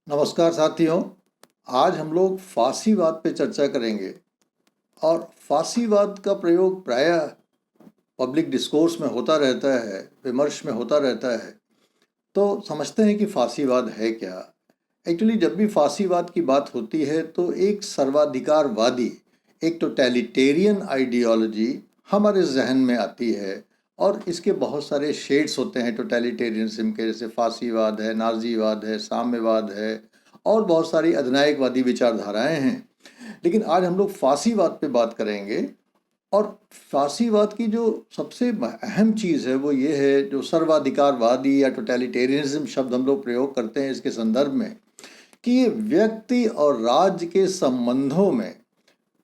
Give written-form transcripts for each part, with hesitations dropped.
नमस्कार साथियों। आज हम लोग फांसीवाद पे चर्चा करेंगे और फांसीवाद का प्रयोग प्रायः पब्लिक डिस्कोर्स में होता रहता है, विमर्श में होता रहता है। तो समझते हैं कि फांसीवाद है क्या। एक्चुअली जब भी फांसीवाद की बात होती है तो एक सर्वाधिकारवादी, एक टोटलिटेरियन आइडियोलॉजी हमारे जहन में आती है और इसके बहुत सारे शेड्स होते हैं टोटलिटेरियनिज्म के, जैसे फांसीवाद है, नाजीवाद है, साम्यवाद है और बहुत सारी अधिनायकवादी विचारधाराएं हैं। लेकिन आज हम लोग फांसीवाद पे बात करेंगे और फांसीवाद की जो सबसे अहम चीज़ है वो ये है, जो सर्वाधिकारवादी या टोटलिटेरियनिज्म शब्द हम लोग प्रयोग करते हैं इसके संदर्भ में, कि ये व्यक्ति और राज्य के संबंधों में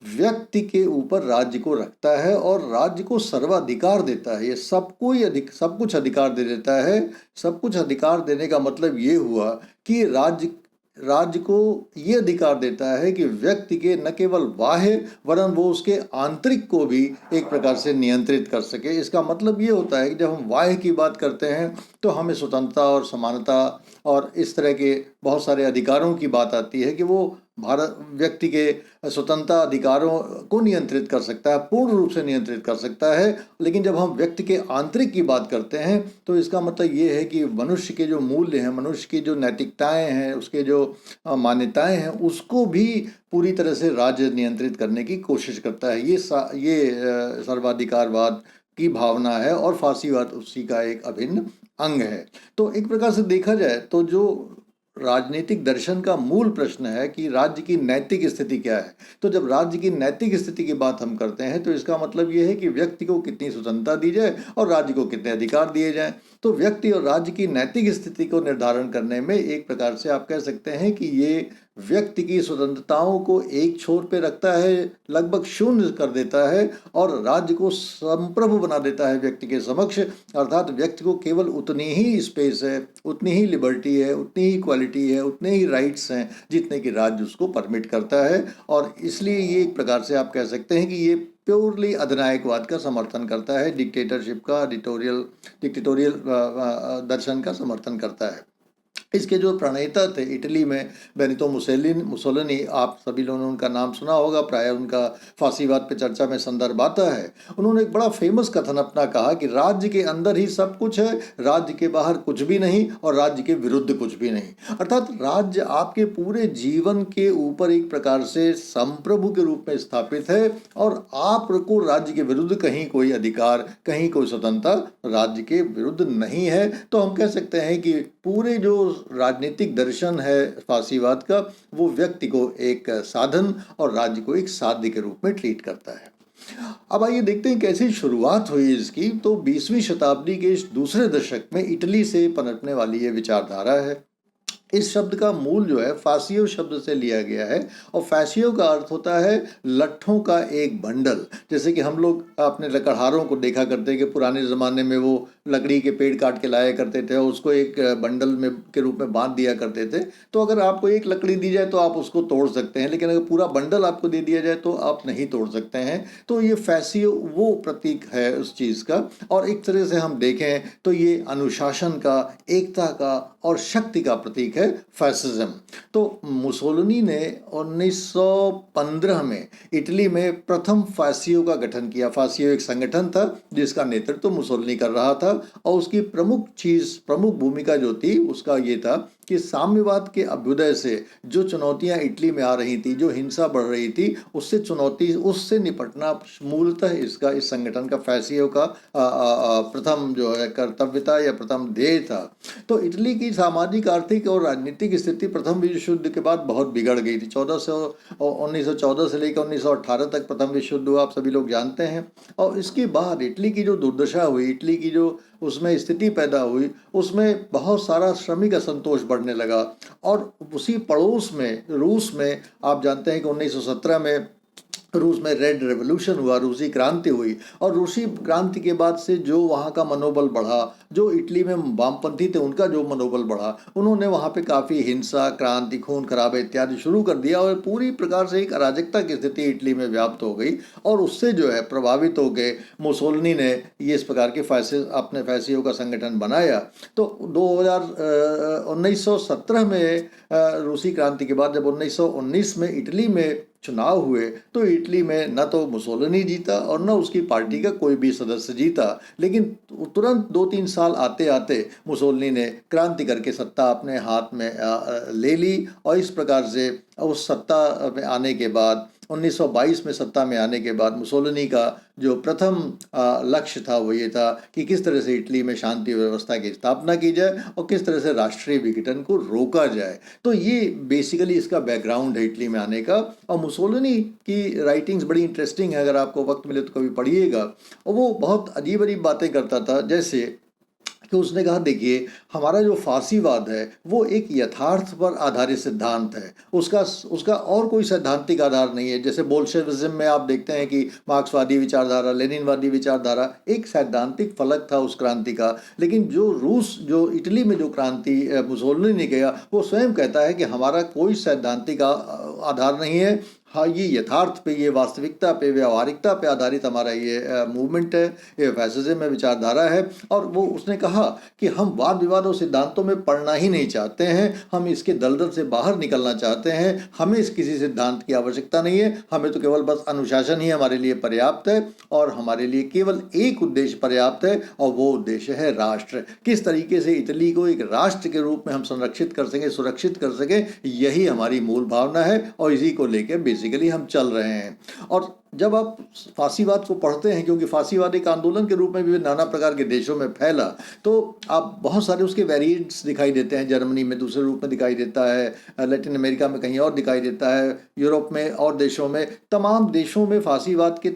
व्यक्ति के ऊपर राज्य को रखता है और राज्य को सर्वाधिकार देता है। ये सबको ही सब कुछ अधिकार दे देता है। सब कुछ अधिकार देने का मतलब ये हुआ कि राज्य को ये अधिकार देता है कि व्यक्ति के न केवल बाह्य वरन वो उसके आंतरिक को भी एक प्रकार से नियंत्रित कर सके। इसका मतलब ये होता है कि जब हम बाह्य की बात करते हैं तो हमें स्वतंत्रता और समानता और इस तरह के बहुत सारे अधिकारों की बात आती है कि वो भारत व्यक्ति के स्वतंत्रता अधिकारों को नियंत्रित कर सकता है, पूर्ण रूप से नियंत्रित कर सकता है। लेकिन जब हम व्यक्ति के आंतरिक की बात करते हैं तो इसका मतलब ये है कि मनुष्य के जो मूल्य हैं, मनुष्य की जो नैतिकताएं हैं, उसके जो मान्यताएं हैं, उसको भी पूरी तरह से राज्य नियंत्रित करने की कोशिश करता है। ये सर्वाधिकारवाद की भावना है और फांसीवाद उसी का एक अभिन्न अंग है। तो एक प्रकार से देखा जाए तो जो राजनीतिक दर्शन का मूल प्रश्न है कि राज्य की नैतिक स्थिति क्या है। तो जब राज्य की नैतिक स्थिति की बात हम करते हैं तो इसका मतलब ये है कि व्यक्ति को कितनी स्वतंत्रता दी जाए और राज्य को कितने अधिकार दिए जाएं। तो व्यक्ति और राज्य की नैतिक स्थिति को निर्धारण करने में एक प्रकार से आप कह सकते हैं कि ये व्यक्ति की स्वतंत्रताओं को एक छोर पे रखता है, लगभग शून्य कर देता है और राज्य को संप्रभु बना देता है व्यक्ति के समक्ष। अर्थात व्यक्ति को केवल उतनी ही स्पेस है, उतनी ही लिबर्टी है, उतनी ही क्वालिटी है, उतने ही राइट्स हैं जितने कि राज्य उसको परमिट करता है। और इसलिए ये एक प्रकार से आप कह सकते हैं कि ये प्योरली अधिनायकवाद का समर्थन करता है, डिक्टेटरशिप का, डिक्टेटोरियल दर्शन का समर्थन करता है। इसके जो प्रणेता थे इटली में, बेनितो मुसोलिनी, आप सभी लोगों ने उनका नाम सुना होगा, प्राय उनका फांसीवाद पे चर्चा में संदर्भ आता है। उन्होंने एक बड़ा फेमस कथन अपना कहा कि राज्य के अंदर ही सब कुछ है, राज्य के बाहर कुछ भी नहीं और राज्य के विरुद्ध कुछ भी नहीं। अर्थात राज्य आपके पूरे जीवन के ऊपर एक प्रकार से संप्रभु के रूप में स्थापित है और आपको राज्य के विरुद्ध कहीं कोई अधिकार, कहीं कोई स्वतंत्रता राज्य के विरुद्ध नहीं है। तो हम कह सकते हैं कि पूरे जो राजनीतिक दर्शन है फांसीवाद का, वो व्यक्ति को एक साधन और राज्य को एक साध्य के रूप में ट्रीट करता है। अब आइए देखते हैं कैसी शुरुआत हुई इसकी। तो 20वीं शताब्दी के इस दूसरे दशक में इटली से पनपने वाली ये विचारधारा है। इस शब्द का मूल जो है फासियो शब्द से लिया गया है और फासियो का अर्थ होता है लट्ठों का एक बंडल। जैसे कि हम लोग अपने लकड़हारों को देखा करते हैं कि पुराने ज़माने में वो लकड़ी के पेड़ काट के लाया करते थे और उसको एक बंडल में के रूप में बांध दिया करते थे। तो अगर आपको एक लकड़ी दी जाए तो आप उसको तोड़ सकते हैं, लेकिन अगर पूरा बंडल आपको दे दिया जाए तो आप नहीं तोड़ सकते हैं। तो ये फैसियो वो प्रतीक है उस चीज़ का। और एक तरह से हम देखें तो ये अनुशासन का, एकता का और शक्ति का प्रतीक है फैसिज्म। तो मुसोलिनी ने 1915 में इटली में प्रथम फासियो का गठन किया। फासियो एक संगठन था जिसका नेतृत्व मुसोलिनी कर रहा था और उसकी प्रमुख भूमिका जो थी उसका ये था कि साम्यवाद के अभ्युदय से जो चुनौतियां इटली में आ रही थी, जो हिंसा बढ़ रही थी, उससे निपटना मूलतः इस संगठन का, फैसियो का प्रथम जो है कर्तव्यता या प्रथम ध्येय था। तो इटली की सामाजिक, आर्थिक और राजनीतिक स्थिति प्रथम विश्व युद्ध के बाद बहुत बिगड़ गई थी। 1914 से लेकर 1918 तक प्रथम विश्व युद्ध हुआ, आप सभी लोग जानते हैं। और इसके बाद इटली की जो दुर्दशा हुई, इटली की जो उसमें स्थिति पैदा हुई, उसमें बहुत सारा श्रमिक असंतोष बढ़ने लगा। और उसी पड़ोस में रूस में आप जानते हैं कि 1917 में रूस में रेड रेवोल्यूशन हुआ, रूसी क्रांति हुई, और रूसी क्रांति के बाद से जो वहाँ का मनोबल बढ़ा, जो इटली में वामपंथी थे उनका जो मनोबल बढ़ा, उन्होंने वहाँ पे काफ़ी हिंसा, क्रांति, खून खराबे इत्यादि शुरू कर दिया और पूरी प्रकार से एक अराजकता की स्थिति इटली में व्याप्त हो गई। और उससे जो है प्रभावित होकर मुसोलिनी ने ये इस प्रकार के अपने फैसियों का संगठन बनाया। तो 1917 में रूसी क्रांति के बाद जब 1919 में इटली में चुनाव हुए तो इटली में न तो मुसोलिनी जीता और न उसकी पार्टी का कोई भी सदस्य जीता, लेकिन तुरंत 2-3 साल आते आते मुसोलिनी ने क्रांति करके सत्ता अपने हाथ में ले ली। और इस प्रकार से उस सत्ता में आने के बाद 1922 में सत्ता में आने के बाद मुसोलिनी का जो प्रथम लक्ष्य था वो ये था कि किस तरह से इटली में शांति व्यवस्था की स्थापना की जाए और किस तरह से राष्ट्रीय विघटन को रोका जाए। तो ये बेसिकली इसका बैकग्राउंड है इटली में आने का। और मुसोलिनी की राइटिंग्स बड़ी इंटरेस्टिंग है, अगर आपको वक्त मिले तो कभी पढ़िएगा। और वो बहुत अजीब अजीब बातें करता था, जैसे कि उसने कहा देखिए हमारा जो फांसीवाद है वो एक यथार्थ पर आधारित सिद्धांत है, उसका और कोई सैद्धांतिक आधार नहीं है। जैसे बोल्शेविज्म में आप देखते हैं कि मार्क्सवादी विचारधारा, लेनिनवादी विचारधारा एक सैद्धांतिक फलक था उस क्रांति का, लेकिन जो इटली में जो क्रांति मुसोलिनी ने किया वो स्वयं कहता है कि हमारा कोई सैद्धांतिक आधार नहीं है। हाँ, ये यथार्थ पे, ये वास्तविकता पे, व्यवहारिकता पे आधारित हमारा ये मूवमेंट है, ये फैसिज्म में विचारधारा है। और वो उसने कहा कि हम वाद विवाद और सिद्धांतों में पढ़ना ही नहीं चाहते हैं, हम इसके दलदल से बाहर निकलना चाहते हैं, हमें इस किसी सिद्धांत की आवश्यकता नहीं है, हमें तो केवल बस अनुशासन ही हमारे लिए पर्याप्त है और हमारे लिए केवल एक उद्देश्य पर्याप्त है और वो उद्देश्य है राष्ट्र। किस तरीके से इटली को एक राष्ट्र के रूप में हम संरक्षित कर सकें, सुरक्षित कर सकें, यही हमारी मूल भावना है और इसी को लेकर बेसिकली हम चल रहे हैं। और जब आप फांसीवाद को पढ़ते हैं, क्योंकि फांसीवाद एक आंदोलन के रूप में भी नाना प्रकार के देशों में फैला, तो आप बहुत सारे उसके वेरिएंट्स दिखाई देते हैं। जर्मनी में दूसरे रूप में दिखाई देता है, लैटिन अमेरिका में कहीं और दिखाई देता है, यूरोप में और देशों में, तमाम देशों में फांसीवाद के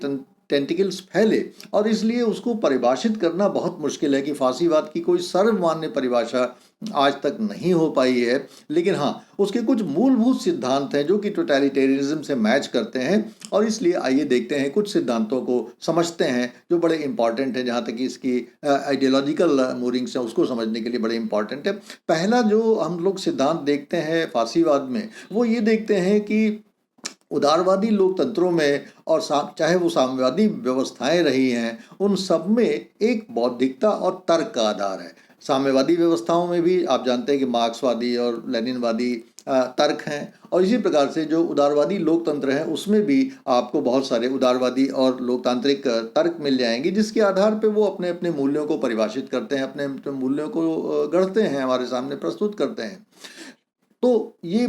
टेंटिकल्स फैले। और इसलिए उसको परिभाषित करना बहुत मुश्किल है कि फांसीवाद की कोई सर्वमान्य परिभाषा आज तक नहीं हो पाई है। लेकिन हाँ, उसके कुछ मूलभूत सिद्धांत हैं जो कि टोटलिटेरियनिज्म से मैच करते हैं। और इसलिए आइए देखते हैं, कुछ सिद्धांतों को समझते हैं जो बड़े इंपॉर्टेंट हैं, जहाँ तक कि इसकी आइडियोलॉजिकल मूविंग्स हैं उसको समझने के लिए बड़े इंपॉर्टेंट है। पहला जो हम लोग सिद्धांत देखते हैं फांसीवाद में, वो ये देखते हैं कि उदारवादी लोकतंत्रों में और चाहे वो साम्यवादी व्यवस्थाएं रही हैं, उन सब में एक बौद्धिकता और तर्क का आधार है। साम्यवादी व्यवस्थाओं में भी आप जानते हैं कि मार्क्सवादी और लेनिनवादी तर्क हैं, और इसी प्रकार से जो उदारवादी लोकतंत्र हैं उसमें भी आपको बहुत सारे उदारवादी और लोकतांत्रिक तर्क मिल जाएंगे, जिसके आधार पे वो अपने अपने मूल्यों को परिभाषित करते हैं, अपने अपने मूल्यों को गढ़ते हैं, हमारे सामने प्रस्तुत करते हैं। तो ये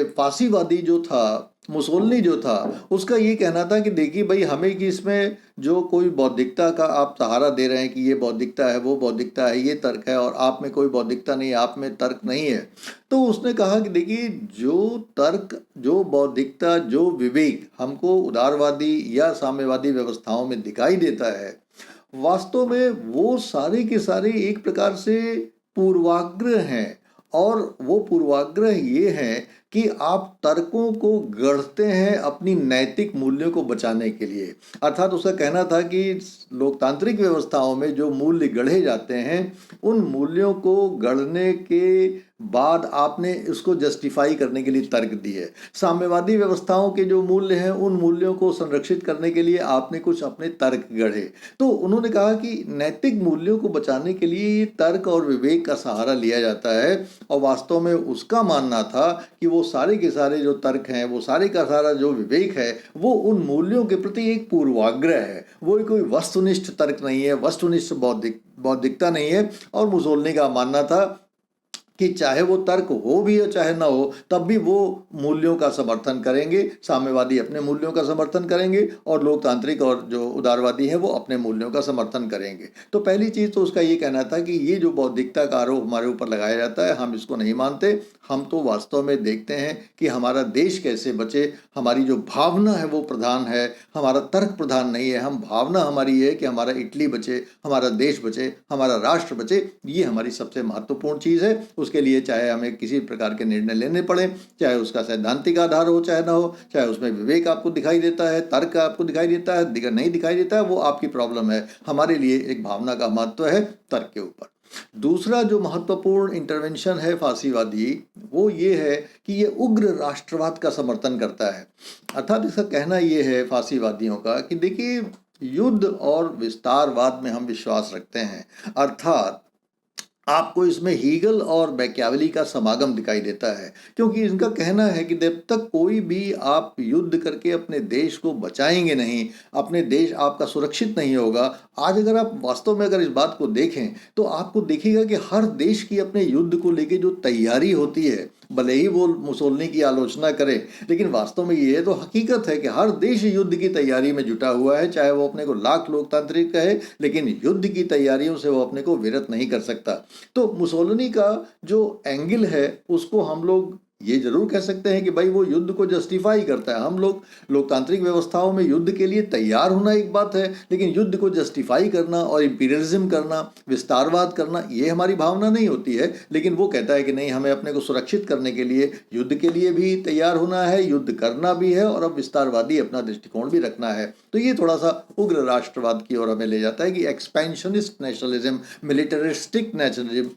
फांसीवादी जो था, मुसोलिनी जो था, उसका ये कहना था कि देखिए भाई, हमें कि इसमें जो कोई बौद्धिकता का आप सहारा दे रहे हैं कि ये बौद्धिकता है, वो बौद्धिकता है, ये तर्क है, और आप में कोई बौद्धिकता नहीं है, आप में तर्क नहीं है। तो उसने कहा कि देखिए, जो तर्क, जो बौद्धिकता, जो विवेक हमको उदारवादी या साम्यवादी व्यवस्थाओं में दिखाई देता है, वास्तव में वो सारे के सारे एक प्रकार से पूर्वाग्रह हैं। और वो पूर्वाग्रह ये हैं कि आप तर्कों को गढ़ते हैं अपनी नैतिक मूल्यों को बचाने के लिए। अर्थात उसका कहना था कि लोकतांत्रिक व्यवस्थाओं में जो मूल्य गढ़े जाते हैं, उन मूल्यों को गढ़ने के बाद आपने उसको जस्टिफाई करने के लिए तर्क दिए। साम्यवादी व्यवस्थाओं के जो मूल्य हैं, उन मूल्यों को संरक्षित करने के लिए आपने कुछ अपने तर्क गढ़े। तो उन्होंने कहा कि नैतिक मूल्यों को बचाने के लिए ये तर्क और विवेक का सहारा लिया जाता है। और वास्तव में उसका मानना था कि वो सारे के सारे जो तर्क हैं, वो सारे का सारा जो विवेक है, वो उन मूल्यों के प्रति एक पूर्वाग्रह है, वो कोई वस्तुनिष्ठ तर्क नहीं है, वस्तुनिष्ठ बौद्धिकता नहीं है। और मुसोलिनी का मानना था कि चाहे वो तर्क हो भी और चाहे ना हो, तब भी वो मूल्यों का समर्थन करेंगे। साम्यवादी अपने मूल्यों का समर्थन करेंगे और लोकतांत्रिक और जो उदारवादी है वो अपने मूल्यों का समर्थन करेंगे। तो पहली चीज़ तो उसका ये कहना था कि ये जो बौद्धिकता का आरोप हमारे ऊपर लगाया जाता है, हम इसको नहीं मानते। हम तो वास्तव में देखते हैं कि हमारा देश कैसे बचे, हमारी जो भावना है वो प्रधान है, हमारा तर्क प्रधान नहीं है। हम भावना हमारी है कि हमारा इटली बचे, हमारा देश बचे, हमारा राष्ट्र बचे, ये हमारी सबसे महत्वपूर्ण चीज़ है। उसके लिए चाहे हमें किसी प्रकार के निर्णय लेने पड़े, चाहे उसका सैद्धांतिक आधार हो चाहे ना हो, चाहे उसमें विवेक आपको दिखाई देता है, तर्क आपको दिखाई देता है, नहीं दिखाई देता है, वो आपकी प्रॉब्लम है। हमारे लिए एक भावना का महत्व है तर्क के ऊपर। दूसरा जो महत्वपूर्ण इंटरवेंशन है फांसीवादी, वो ये है कि ये उग्र राष्ट्रवाद का समर्थन करता है। अर्थात इसका कहना ये है फांसीवादियों का कि देखिए, युद्ध और विस्तारवाद में हम विश्वास रखते हैं। अर्थात आपको इसमें हीगल और मैकियावेली का समागम दिखाई देता है, क्योंकि इनका कहना है कि जब तक कोई भी आप युद्ध करके अपने देश को बचाएंगे नहीं, अपने देश आपका सुरक्षित नहीं होगा। आज अगर आप वास्तव में अगर इस बात को देखें तो आपको दिखेगा कि हर देश की अपने युद्ध को लेके जो तैयारी होती है, भले ही वो मुसोलिनी की आलोचना करे, लेकिन वास्तव में ये तो हकीकत है कि हर देश युद्ध की तैयारी में जुटा हुआ है, चाहे वो अपने को लाख लोकतांत्रिक कहे, लेकिन युद्ध की तैयारियों से वो अपने को विरत नहीं कर सकता। तो मुसोलिनी का जो एंगल है उसको हम लोग ये जरूर कह सकते हैं कि भाई वो युद्ध को जस्टिफाई करता है। हम लोग लोकतांत्रिक व्यवस्थाओं में युद्ध के लिए तैयार होना एक बात है, लेकिन युद्ध को जस्टिफाई करना और इंपीरियलिज्म करना, विस्तारवाद करना, ये हमारी भावना नहीं होती है। लेकिन वो कहता है कि नहीं, हमें अपने को सुरक्षित करने के लिए युद्ध के लिए भी तैयार होना है, युद्ध करना भी है, और अब विस्तारवादी अपना दृष्टिकोण भी रखना है। तो ये थोड़ा सा उग्र राष्ट्रवाद की ओर हमें ले जाता है कि एक्सपेंशनिस्ट नेशनलिज्म, मिलिटरिस्टिक नेशनलिज्म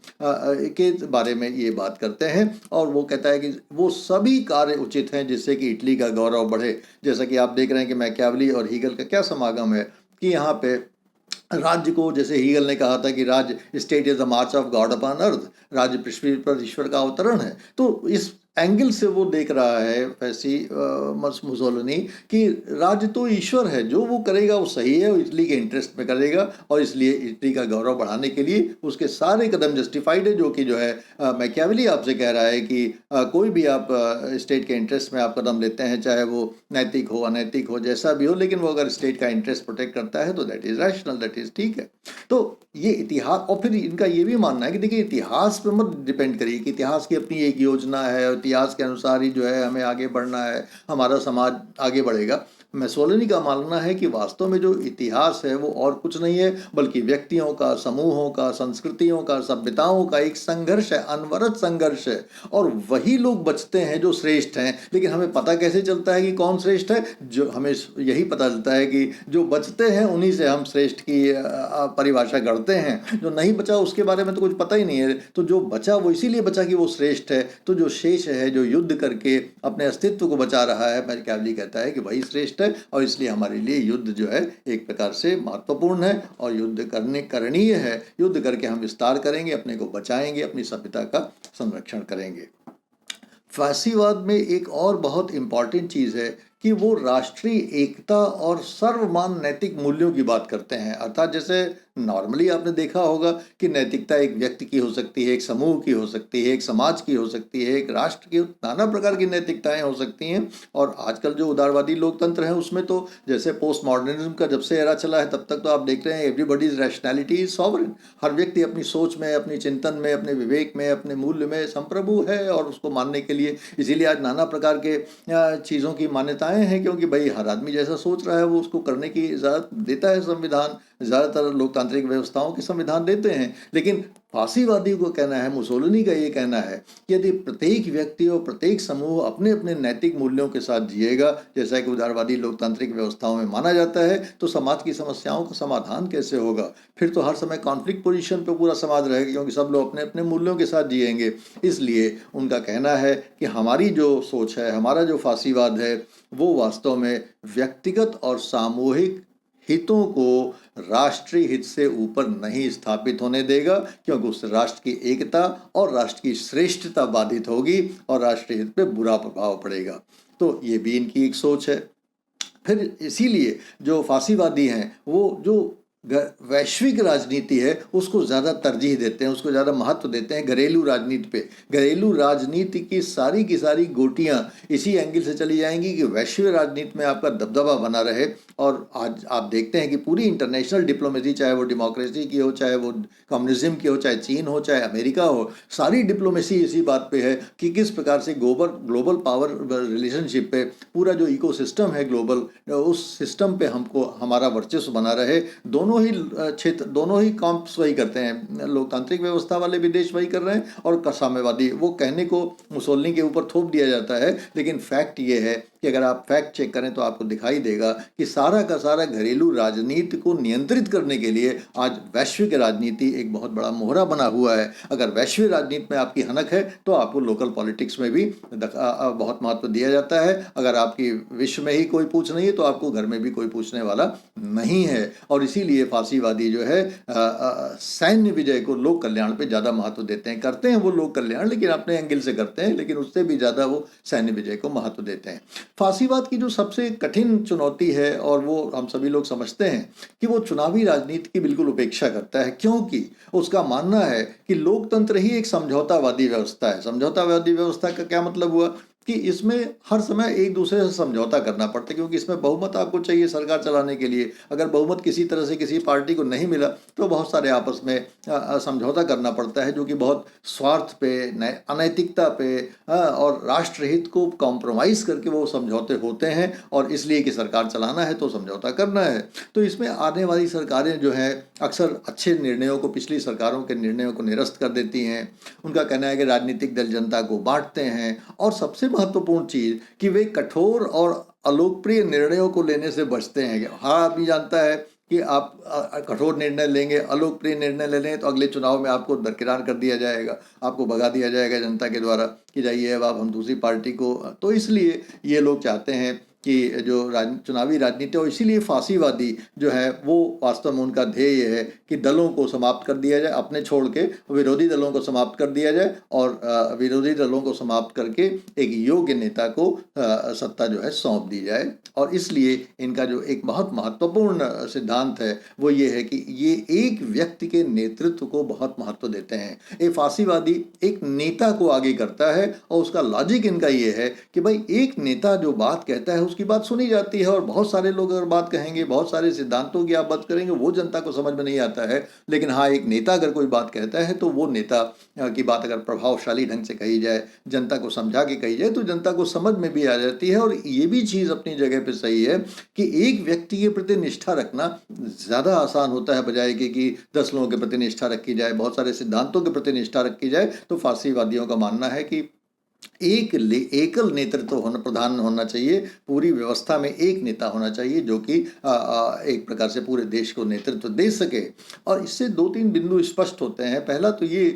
के बारे में ये बात करते हैं। और वो कहता है कि वो सभी कार्य उचित हैं जिससे कि इटली का गौरव बढ़े। जैसा कि आप देख रहे हैं कि मैकियावेली और हीगल का क्या समागम है कि यहाँ पे राज्य को, जैसे हीगल ने कहा था कि राज्य, state is the March of God upon earth, राज्य पृथ्वी पर ईश्वर का अवतरण है। तो इस एंगल से वो देख रहा है वैसी मुसोलिनी कि राज्य तो ईश्वर है, जो वो करेगा वो सही है, वो इटली के इंटरेस्ट में करेगा, और इसलिए इटली का गौरव बढ़ाने के लिए उसके सारे कदम जस्टिफाइड है। जो कि जो है मैकियावेली आपसे कह रहा है कि कोई भी आप स्टेट के इंटरेस्ट में आप कदम लेते हैं, चाहे वो नैतिक हो, अनैतिक हो, जैसा भी हो, लेकिन वो अगर स्टेट का इंटरेस्ट प्रोटेक्ट करता है तो that is rational, that is ठीक है। तो ये इतिहास, और फिर इनका ये भी मानना है कि देखिए, इतिहास पे मत डिपेंड करिए कि इतिहास की अपनी एक योजना है, इतिहास के अनुसार ही जो है हमें आगे बढ़ना है, हमारा समाज आगे बढ़ेगा। मुसोलिनी का मानना है कि वास्तव में जो इतिहास है वो और कुछ नहीं है, बल्कि व्यक्तियों का, समूहों का, संस्कृतियों का, सभ्यताओं का एक संघर्ष है, अनवरत संघर्ष है, और वही लोग बचते हैं जो श्रेष्ठ हैं। लेकिन हमें पता कैसे चलता है कि कौन श्रेष्ठ है? जो हमें यही पता चलता है कि जो बचते हैं उन्हीं से हम श्रेष्ठ की परिभाषा करते हैं। जो नहीं बचा उसके बारे में तो कुछ पता ही नहीं है। तो जो बचा वो इसीलिए बचा कि वो श्रेष्ठ है। तो जो शेष है, जो युद्ध करके अपने अस्तित्व को बचा रहा है, मैकियावेली कहता है कि वही श्रेष्ठ है, और इसलिए हमारे लिए युद्ध जो है एक प्रकार से महत्वपूर्ण है, और युद्ध करणीय है। युद्ध करके हम विस्तार करेंगे, अपने को बचाएंगे, अपनी सभ्यता का संरक्षण करेंगे। फांसीवाद में एक और बहुत इंपॉर्टेंट चीज़ है कि वो राष्ट्रीय एकता और सर्वमान नैतिक मूल्यों की बात करते हैं। अर्थात जैसे नॉर्मली आपने देखा होगा कि नैतिकता एक व्यक्ति की हो सकती है, एक समूह की हो सकती है, एक समाज की हो सकती है, एक राष्ट्र की, नाना प्रकार की नैतिकताएं हो सकती हैं। और आजकल जो उदारवादी लोकतंत्र है उसमें तो जैसे पोस्ट मॉडर्निज्म का जब से एरा चला है तब तक तो आप देख रहे हैं एवरीबॉडीज रैशनैलिटी इज सॉवरेन। हर व्यक्ति अपनी सोच में, अपनी चिंतन में, अपने विवेक में, अपने मूल्य में संप्रभु है, और उसको मानने के लिए इसीलिए आज नाना प्रकार के चीज़ों की मान्यताएं हैं, क्योंकि भाई हर आदमी जैसा सोच रहा है वो उसको करने की इजाज़त देता है संविधान। ज़्यादातर लोकतांत्रिक व्यवस्थाओं के संविधान देते हैं। लेकिन फांसीवादी को कहना है, मुसोलिनी का ये कहना है कि यदि प्रत्येक व्यक्ति और प्रत्येक समूह अपने अपने नैतिक मूल्यों के साथ जिएगा, जैसा कि उदारवादी लोकतांत्रिक व्यवस्थाओं में माना जाता है, तो समाज की समस्याओं का समाधान कैसे होगा? फिर तो हर समय कॉन्फ्लिक्ट पोजीशन पे पूरा समाज रहेगा, क्योंकि सब लोग अपने अपने मूल्यों के साथ जिएंगे। इसलिए उनका कहना है कि हमारी जो सोच है, हमारा जो फांसीवाद है, वो वास्तव में व्यक्तिगत और सामूहिक हितों को राष्ट्रीय हित से ऊपर नहीं स्थापित होने देगा, क्योंकि उससे राष्ट्र की एकता और राष्ट्र की श्रेष्ठता बाधित होगी और राष्ट्रीय हित पे बुरा प्रभाव पड़ेगा। तो ये भी इनकी एक सोच है। फिर इसीलिए जो फांसीवादी हैं वो जो वैश्विक राजनीति है उसको ज़्यादा तरजीह देते हैं, उसको ज़्यादा महत्व देते हैं घरेलू राजनीति पे। घरेलू राजनीति की सारी गोटियां इसी एंगल से चली जाएंगी कि वैश्विक राजनीति में आपका दबदबा बना रहे। और आज आप देखते हैं कि पूरी इंटरनेशनल डिप्लोमेसी, चाहे वो डेमोक्रेसी की हो, चाहे वो कम्युनिज्म की हो, चाहे चीन हो, चाहे अमेरिका हो, सारी डिप्लोमेसी इसी बात पे है कि किस प्रकार से ग्लोबल पावर रिलेशनशिप पे पूरा जो इकोसिस्टम है ग्लोबल, उस सिस्टम पे हमको हमारा वर्चस्व बना रहे। दोनों दोनों ही क्षेत्र, दोनों ही कॉम्प्स वही करते हैं। लोकतांत्रिक व्यवस्था वाले भी देश वही कर रहे हैं और साम्यवादी, वो कहने को मुसोलिनी के ऊपर थोप दिया जाता है, लेकिन फैक्ट ये है कि अगर आप फैक्ट चेक करें तो आपको दिखाई देगा कि सारा का सारा घरेलू राजनीति को नियंत्रित करने के लिए आज वैश्विक राजनीति एक बहुत बड़ा मोहरा बना हुआ है। अगर वैश्विक राजनीति में आपकी हनक है तो आपको लोकल पॉलिटिक्स में भी बहुत महत्व दिया जाता है। अगर आपकी विश्व में ही कोई पूछ नहीं है तो आपको घर में भी कोई पूछने वाला नहीं है। और इसीलिए फांसीवादी जो है सैन्य विजय को लोक कल्याण पे ज़्यादा महत्व देते हैं। करते हैं वो लोक कल्याण, लेकिन अपने एंगल से करते हैं, लेकिन उससे भी ज़्यादा वो सैन्य विजय को महत्व देते हैं। फांसीवाद की जो सबसे कठिन चुनौती है, और वो हम सभी लोग समझते हैं कि वो चुनावी राजनीति की बिल्कुल उपेक्षा करता है, क्योंकि उसका मानना है कि लोकतंत्र ही एक समझौतावादी व्यवस्था है। समझौतावादी व्यवस्था का क्या मतलब हुआ कि इसमें हर समय एक दूसरे से समझौता करना पड़ता है, क्योंकि इसमें बहुमत आपको चाहिए सरकार चलाने के लिए। अगर बहुमत किसी तरह से किसी पार्टी को नहीं मिला तो बहुत सारे आपस में समझौता करना पड़ता है, जो कि बहुत स्वार्थ पे, अनैतिकता पे और राष्ट्रहित को कॉम्प्रोमाइज़ करके वो समझौते होते हैं। और इसलिए कि सरकार चलाना है तो समझौता करना है। तो इसमें आने वाली सरकारें जो हैं अक्सर अच्छे निर्णयों को, पिछली सरकारों के निर्णयों को निरस्त कर देती हैं। उनका कहना है कि राजनीतिक दल जनता को बांटते हैं, और सबसे महत्वपूर्ण चीज़ कि वे कठोर और अलोकप्रिय निर्णयों को लेने से बचते हैं। हर आदमी जानता है कि आप कठोर निर्णय लेंगे, अलोकप्रिय निर्णय ले लें तो अगले चुनाव में आपको दरकिनार कर दिया जाएगा, आपको भगा दिया जाएगा जनता के द्वारा कि जाइए अब आप हम दूसरी पार्टी को। तो इसलिए ये लोग चाहते हैं कि जो चुनावी राजनीति, और इसीलिए फांसीवादी जो है वो वास्तव में उनका ध्येय है कि दलों को समाप्त कर दिया जाए, अपने छोड़ के विरोधी दलों को समाप्त कर दिया जाए, और विरोधी दलों को समाप्त करके एक योग्य नेता को सत्ता जो है सौंप दी जाए। और इसलिए इनका जो एक बहुत महत्वपूर्ण सिद्धांत है वो ये है कि ये एक व्यक्ति के नेतृत्व को बहुत महत्व देते हैं। ये फांसीवादी एक नेता को आगे करता है, और उसका लॉजिक इनका ये है कि भाई एक नेता जो बात कहता है उसकी बात सुनी जाती है, और बहुत सारे लोग अगर बात कहेंगे, बहुत सारे सिद्धांतों की आप बात करेंगे, वो जनता को समझ में नहीं आता है। लेकिन हाँ, एक नेता अगर कोई बात कहता है तो वो नेता की बात अगर प्रभावशाली ढंग से कही जाए, जनता को समझा के कही जाए, तो जनता को समझ में भी आ जाती है। और ये भी चीज़ अपनी जगह पे सही है कि एक व्यक्ति के प्रति निष्ठा रखना ज़्यादा आसान होता है, बजाय कि 10 लोगों के प्रति निष्ठा रखी जाए, बहुत सारे सिद्धांतों के प्रति निष्ठा रखी जाए। तो फांसीवादियों का मानना है कि एकल नेतृत्व प्रधान होना चाहिए, पूरी व्यवस्था में एक नेता होना चाहिए जो कि एक प्रकार से पूरे देश को नेतृत्व दे सके। और इससे 2-3 बिंदु स्पष्ट होते हैं। पहला तो ये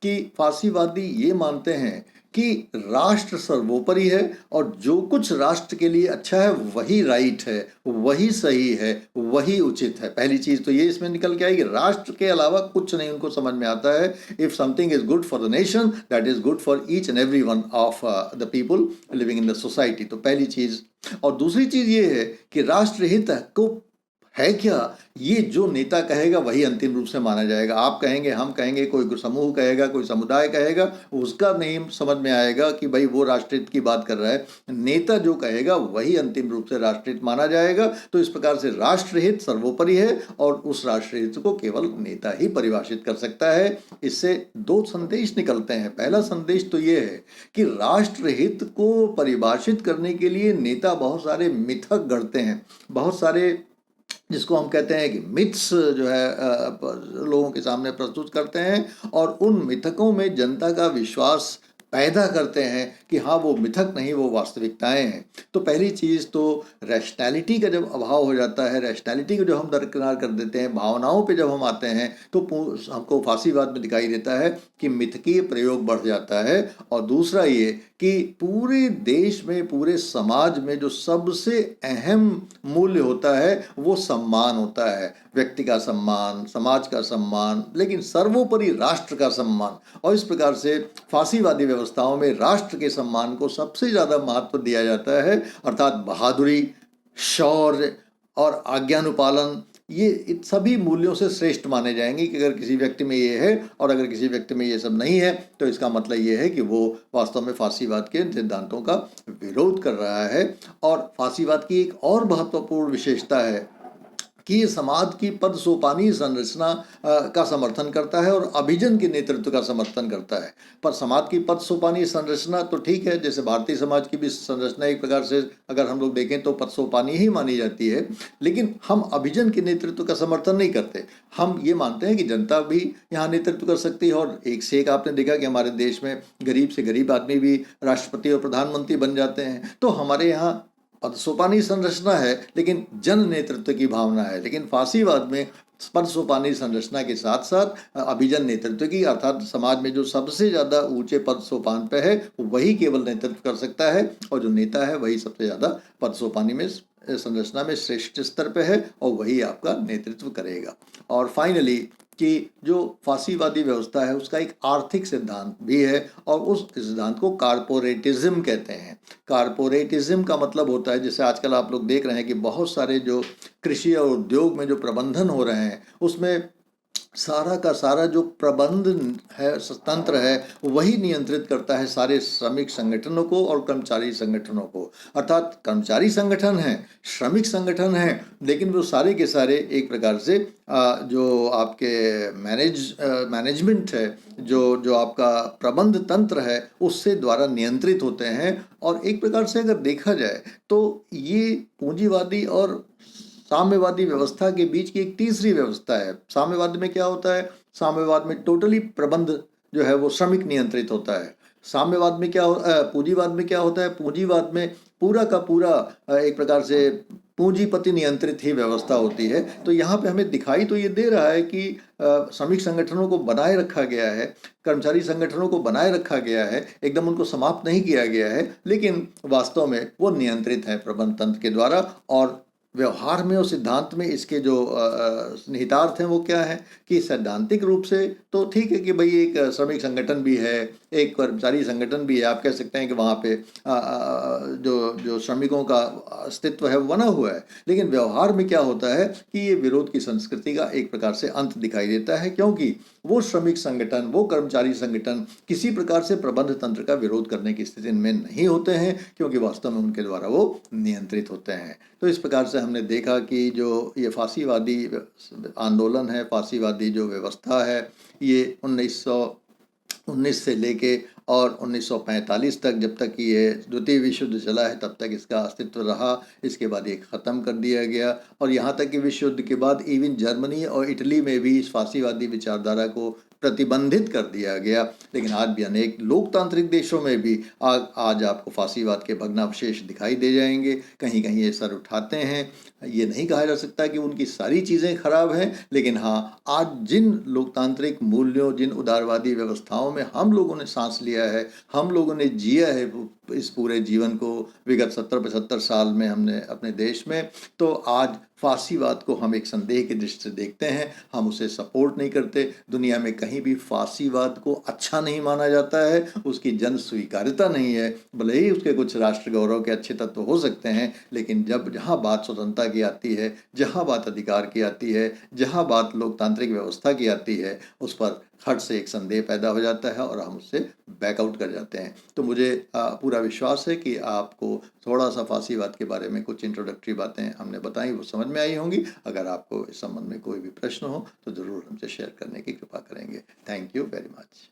कि फांसीवादी ये मानते हैं कि राष्ट्र सर्वोपरि है, और जो कुछ राष्ट्र के लिए अच्छा है वही राइट है, वही सही है, वही उचित है। पहली चीज़ तो ये इसमें निकल के आएगी, राष्ट्र के अलावा कुछ नहीं उनको समझ में आता है। If something is good for the nation, that is good for each and every one of the people living in the society. तो पहली चीज़। और दूसरी चीज़ ये है कि राष्ट्रहित को है क्या, ये जो नेता कहेगा वही अंतिम रूप से माना जाएगा। आप कहेंगे, हम कहेंगे, कोई समूह कहेगा, कोई समुदाय कहेगा, उसका नहीं समझ में आएगा कि भाई वो राष्ट्रहित की बात कर रहा है। नेता जो कहेगा वही अंतिम रूप से राष्ट्रहित माना जाएगा। तो इस प्रकार से राष्ट्रहित सर्वोपरि है, और उस राष्ट्रहित को केवल नेता ही परिभाषित कर सकता है। इससे 2 संदेश निकलते हैं। पहला संदेश तो ये है कि राष्ट्रहित को परिभाषित करने के लिए नेता बहुत सारे मिथक गढ़ते हैं, बहुत सारे जिसको हम कहते हैं कि मिथ्स जो है लोगों के सामने प्रस्तुत करते हैं, और उन मिथकों में जनता का विश्वास पैदा करते हैं कि हाँ वो मिथक नहीं, वो वास्तविकताएं हैं। तो पहली चीज़ तो रैशनैलिटी का जब अभाव हो जाता है, रैशनैलिटी को जब हम दरकिनार कर देते हैं, भावनाओं पे जब हम आते हैं, तो हमको फांसीवाद में दिखाई देता है कि मिथकीय प्रयोग बढ़ जाता है। और दूसरा ये कि पूरे देश में, पूरे समाज में जो सबसे अहम मूल्य होता है वो सम्मान होता है, व्यक्ति का सम्मान, समाज का सम्मान, लेकिन सर्वोपरि राष्ट्र का सम्मान। और इस प्रकार से फांसीवादी व्यवस्थाओं में राष्ट्र के सम्मान को सबसे ज़्यादा महत्व दिया जाता है, अर्थात बहादुरी, शौर्य और आज्ञानुपालन, ये सभी मूल्यों से श्रेष्ठ माने जाएंगे कि अगर किसी व्यक्ति में ये है, और अगर किसी व्यक्ति में ये सब नहीं है तो इसका मतलब ये है कि वो वास्तव में फांसीवाद के सिद्धांतों का विरोध कर रहा है। और फांसीवाद की एक और महत्वपूर्ण विशेषता है कि ये समाज की पद सोपानी संरचना का समर्थन करता है और अभिजन के नेतृत्व का समर्थन करता है। पर समाज की पद सोपानी संरचना तो ठीक है, जैसे भारतीय समाज की भी संरचना एक प्रकार से अगर हम लोग देखें तो पद सोपानी ही मानी जाती है, लेकिन हम अभिजन के नेतृत्व का समर्थन नहीं करते। हम ये मानते हैं कि जनता भी यहाँ नेतृत्व कर सकती है, और एक से एक आपने देखा कि हमारे देश में गरीब से गरीब आदमी भी राष्ट्रपति और प्रधानमंत्री बन जाते हैं। तो हमारे यहाँ पद सोपानी संरचना है लेकिन जन नेतृत्व की भावना है। लेकिन फासीवाद में पद सोपानी संरचना के साथ साथ अभिजन नेतृत्व की, अर्थात समाज में जो सबसे ज़्यादा ऊंचे पद सोपान पे है वही केवल नेतृत्व कर सकता है, और जो नेता है वही सबसे ज़्यादा पद सोपानी में संरचना में श्रेष्ठ स्तर पे है और वही आपका नेतृत्व करेगा। और फाइनली कि जो फासीवादी व्यवस्था है उसका एक आर्थिक सिद्धांत भी है, और उस सिद्धांत को कारपोरेटिज्म कहते हैं। कारपोरेटिज्म का मतलब होता है, जैसे आजकल आप लोग देख रहे हैं कि बहुत सारे जो कृषि और उद्योग में जो प्रबंधन हो रहे हैं उसमें सारा का सारा जो प्रबंध है, तंत्र है, वही नियंत्रित करता है सारे श्रमिक संगठनों को और कर्मचारी संगठनों को। अर्थात कर्मचारी संगठन है, श्रमिक संगठन है, लेकिन वो सारे के सारे एक प्रकार से जो आपके मैनेजमेंट है, जो आपका प्रबंध तंत्र है, उससे द्वारा नियंत्रित होते हैं। और एक प्रकार से अगर देखा जाए तो ये पूंजीवादी और साम्यवादी व्यवस्था के बीच की एक तीसरी व्यवस्था है। साम्यवाद में क्या होता है? साम्यवाद में टोटली प्रबंध जो है वो श्रमिक नियंत्रित होता है। साम्यवाद में क्या पूंजीवाद में क्या होता है? पूंजीवाद में पूरा का पूरा एक प्रकार से पूंजीपति नियंत्रित ही व्यवस्था होती है। तो यहाँ पे हमें दिखाई तो ये दे रहा है कि श्रमिक संगठनों को बनाए रखा गया है, कर्मचारी संगठनों को बनाए रखा गया है, एकदम उनको समाप्त नहीं किया गया है, लेकिन वास्तव में वो नियंत्रित है प्रबंध तंत्र के द्वारा। और व्यवहार में और सिद्धांत में इसके जो निहितार्थ हैं वो क्या है कि सैद्धांतिक रूप से तो ठीक है कि भाई एक श्रमिक संगठन भी है, एक कर्मचारी संगठन भी है, आप कह सकते हैं कि वहाँ पे जो श्रमिकों का अस्तित्व है वो बना हुआ है। लेकिन व्यवहार में क्या होता है कि ये विरोध की संस्कृति का एक प्रकार से अंत दिखाई देता है, क्योंकि वो श्रमिक संगठन, वो कर्मचारी संगठन किसी प्रकार से प्रबंध तंत्र का विरोध करने की स्थिति में नहीं होते हैं, क्योंकि वास्तव में उनके द्वारा वो नियंत्रित होते हैं। तो इस प्रकार से हमने देखा कि जो ये फासीवादी आंदोलन है, फासीवादी जो व्यवस्था है, ये 1919 से लेके और 1945 तक, जब तक ये द्वितीय विश्व युद्ध चला है तब तक इसका अस्तित्व रहा। इसके बाद ये ख़त्म कर दिया गया, और यहाँ तक कि विश्व युद्ध के बाद इवन जर्मनी और इटली में भी इस फासीवादी विचारधारा को प्रतिबंधित कर दिया गया। लेकिन आज भी अनेक लोकतांत्रिक देशों में भी आज आपको फासीवाद के भग्नावशेष दिखाई दे जाएंगे। कहीं कहीं ये सर उठाते हैं। ये नहीं कहा जा सकता कि उनकी सारी चीज़ें खराब हैं, लेकिन हाँ, आज जिन लोकतांत्रिक मूल्यों, जिन उदारवादी व्यवस्थाओं में हम लोगों ने सांस लिया है, हम लोगों ने जिया है इस पूरे जीवन को, विगत 70-75 साल में हमने अपने देश में, तो आज फासीवाद को हम एक संदेह की दृष्टि से देखते हैं। हम उसे सपोर्ट नहीं करते। दुनिया में कहीं भी फासीवाद को अच्छा नहीं माना जाता है, उसकी जन स्वीकार्यता नहीं है। भले ही उसके कुछ राष्ट्र गौरव के अच्छे तत्व हो सकते हैं, लेकिन जहाँ बात स्वतंत्रता की आती है, जहाँ बात अधिकार की आती है, जहाँ बात लोकतांत्रिक व्यवस्था की आती है, उस पर हट से एक संदेह पैदा हो जाता है और हम उससे बैकआउट कर जाते हैं। तो मुझे पूरा विश्वास है कि आपको थोड़ा सा फासीवाद के बारे में कुछ इंट्रोडक्टरी बातें हमने बताई, वो समझ में आई होंगी। अगर आपको इस संबंध में कोई भी प्रश्न हो तो ज़रूर हमसे शेयर करने की कृपा करेंगे। Thank you very much.